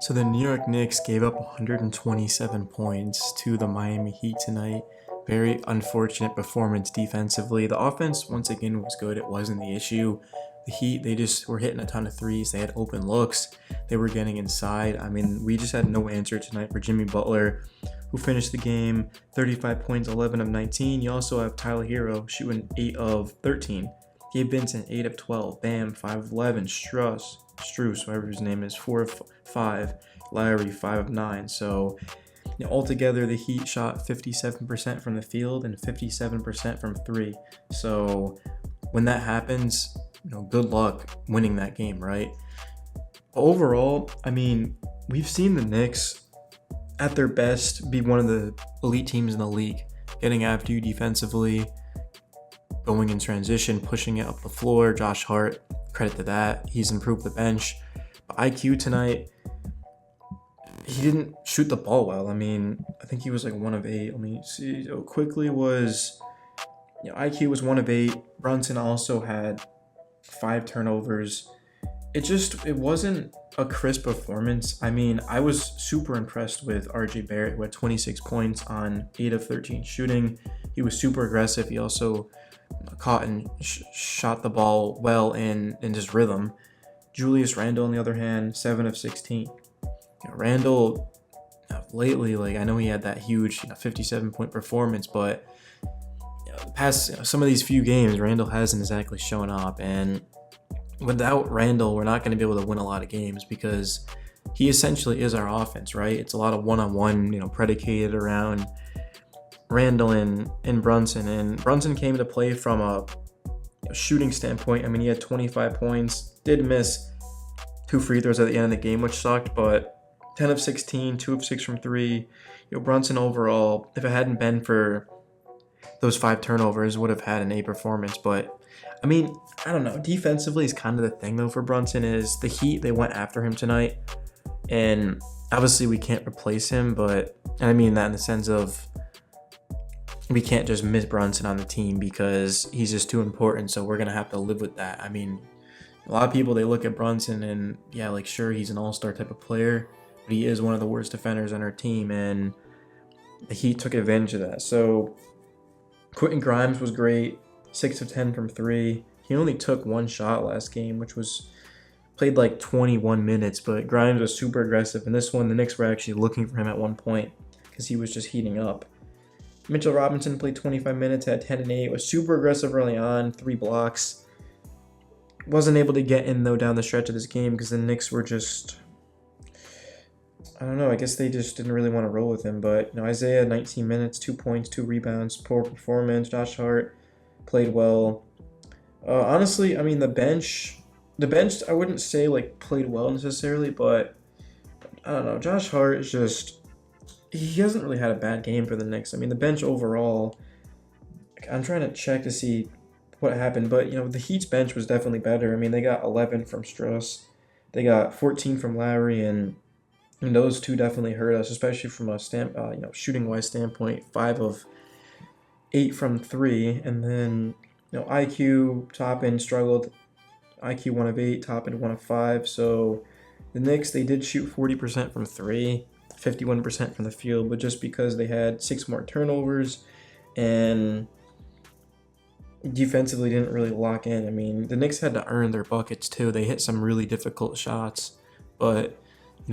So the New York Knicks gave up 127 points to the Miami Heat tonight. Very unfortunate performance defensively. The offense, once again, was good. It wasn't the issue. The Heat, they just were hitting a ton of threes. They had open looks. They were getting inside. I mean, we just had no answer tonight for Jimmy Butler, who finished the game 35 points, 11 of 19. You also have Tyler Hero shooting 8 of 13. Gabe Vincent, 8 of 12. Bam, 5 of 11. Struce, whatever his name is, 4 of 5. Lowry, 5 of 9. So, altogether, the Heat shot 57% from the field and 57% from 3. So, when that happens, good luck winning that game, right? Overall, I mean, we've seen the Knicks at their best be one of the elite teams in the league, getting after you defensively, going in transition, pushing it up the floor. Josh Hart, credit to that. He's improved the bench. But IQ tonight, he didn't shoot the ball well. I mean, I think he was like 1 of 8. Let me see. So quickly was, IQ was 1 of 8. Brunson also had 5 turnovers. It wasn't a crisp performance. I mean, I was super impressed with RJ Barrett, who had 26 points on 8 of 13 shooting. He was super aggressive. He also caught and shot the ball well in his rhythm. Julius Randle, on the other hand, 7 of 16. Randle, lately, I know he had that huge 57-point performance, but past some of these few games, Randle hasn't exactly shown up. And without Randle, we're not going to be able to win a lot of games because he essentially is our offense, right? It's a lot of one-on-one, predicated around Randle and Brunson. And Brunson came into play from a shooting standpoint. I mean, he had 25 points, did miss 2 free throws at the end of the game, which sucked, but 10 of 16, 2 of 6 from 3. Brunson overall, if it hadn't been for those 5 turnovers, would have had an A performance. But, I mean, I don't know. Defensively is kind of the thing, though, for Brunson is the Heat, they went after him tonight. And obviously we can't replace him, and I mean that in the sense of we can't just miss Brunson on the team because he's just too important, so we're going to have to live with that. I mean, a lot of people, they look at Brunson and, sure, he's an all-star type of player, but he is one of the worst defenders on our team, and the Heat took advantage of that. So Quentin Grimes was great, 6 of 10 from 3. He only took 1 shot last game, which was played 21 minutes, but Grimes was super aggressive. In this one, the Knicks were actually looking for him at one point because he was just heating up. Mitchell Robinson played 25 minutes, had 10 and 8, was super aggressive early on, 3 blocks. Wasn't able to get in, though, down the stretch of this game because the Knicks were just, I don't know, I guess they just didn't really want to roll with him. But, Isaiah, 19 minutes, 2 points, 2 rebounds, poor performance. Josh Hart played well. Honestly, I mean, the bench, I wouldn't say, played well necessarily, but I don't know. Josh Hart is just, he hasn't really had a bad game for the Knicks. I mean, the bench overall, I'm trying to check to see what happened, but, the Heat's bench was definitely better. I mean, they got 11 from Struss. They got 14 from Lowry, and those two definitely hurt us, especially from a shooting-wise standpoint. 5 of 8 from 3, and then, IQ, Toppin struggled. IQ 1 of 8, Toppin 1 of 5. So the Knicks, they did shoot 40% from 3, 51% from the field, but just because they had 6 more turnovers and defensively didn't really lock in. I mean, the Knicks had to earn their buckets too. They hit some really difficult shots, but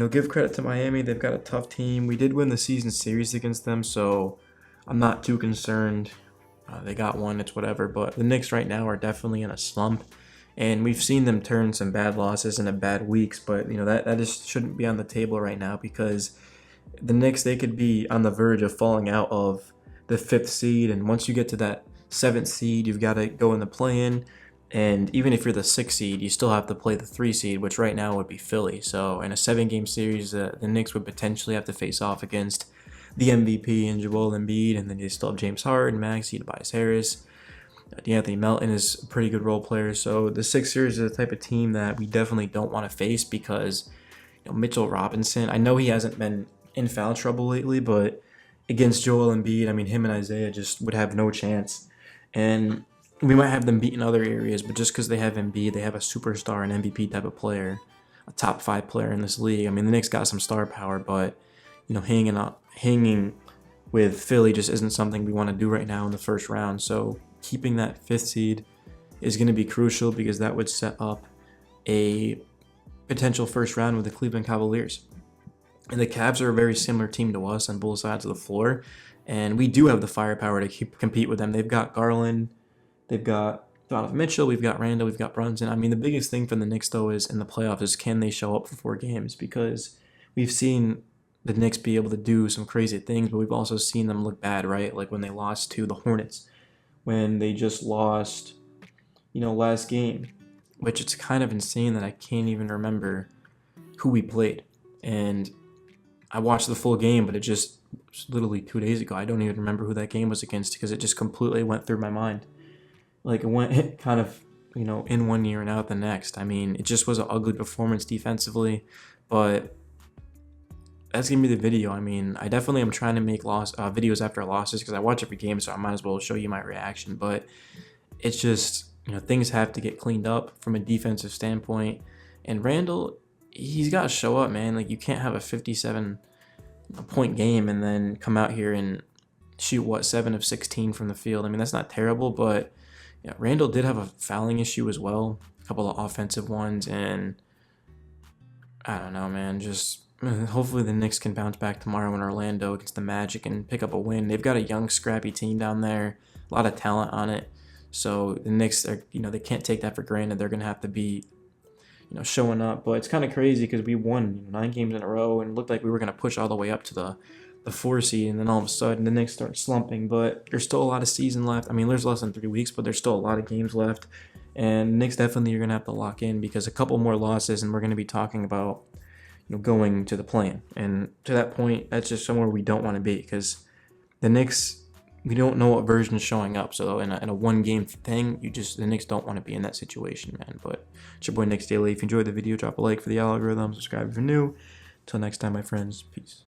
give credit to Miami. They've got a tough team. We did win the season series against them, so I'm not too concerned. They got one, it's whatever, but the Knicks right now are definitely in a slump, and we've seen them turn some bad losses into bad weeks, but that just shouldn't be on the table right now because the Knicks, they could be on the verge of falling out of the 5th seed, and once you get to that 7th seed, you've got to go in the play-in, and even if you're the 6th seed, you still have to play the 3 seed, which right now would be Philly. So in a 7-game series, the Knicks would potentially have to face off against the MVP and Joel Embiid, and then they still have James Harden, Maxey, Tobias Harris. DeAnthony Melton is a pretty good role player. So the 6th series is the type of team that we definitely don't want to face because Mitchell Robinson, I know he hasn't been in foul trouble lately, but against Joel Embiid, I mean, him and Isaiah just would have no chance. And we might have them beat in other areas, but just because they have Embiid, they have a superstar and MVP type of player. a top 5 player in this league. I mean, the Knicks got some star power, but hanging with Philly just isn't something we want to do right now in the first round. So keeping that 5th seed is going to be crucial because that would set up a potential first round with the Cleveland Cavaliers. And the Cavs are a very similar team to us on both sides of the floor, and we do have the firepower to compete with them. They've got Garland, they've got Donovan Mitchell, we've got Randall, we've got Brunson. I mean, the biggest thing for the Knicks, though, is in the playoffs is can they show up for 4 games? Because we've seen the Knicks be able to do some crazy things, but we've also seen them look bad, right? Like when they lost to the Hornets, when they just lost, last game, which it's kind of insane that I can't even remember who we played. And I watched the full game, but it just was literally 2 days ago. I don't even remember who that game was against because it just completely went through my mind. Like it went kind of, in one year and out the next. I mean, it just was an ugly performance defensively, but that's gonna be the video. I mean, I definitely am trying to make videos after losses because I watch every game, so I might as well show you my reaction. But it's just, things have to get cleaned up from a defensive standpoint. And Randall, he's got to show up, man. Like, you can't have a 57-point game and then come out here and shoot 7 of 16 from the field. I mean, that's not terrible, but Randall did have a fouling issue as well, a couple of offensive ones, and I don't know, man. Just hopefully the Knicks can bounce back tomorrow in Orlando against the Magic and pick up a win. They've got a young, scrappy team down there, a lot of talent on it. So the Knicks are, they can't take that for granted. They're gonna have to be, showing up. But it's kind of crazy because we won 9 games in a row and looked like we were gonna push all the way up to the 4 seed, and then all of a sudden the Knicks start slumping. But there's still a lot of season left. I mean, there's less than 3 weeks, but there's still a lot of games left. And Knicks definitely are gonna have to lock in because a couple more losses, and we're gonna be talking about going to the play-in. And to that point, that's just somewhere we don't want to be because the Knicks, we don't know what version is showing up. So in a 1-game thing, the Knicks don't want to be in that situation, man. But it's your boy Knicks Daily. If you enjoyed the video, drop a like for the algorithm, subscribe if you're new. Until next time, my friends, peace.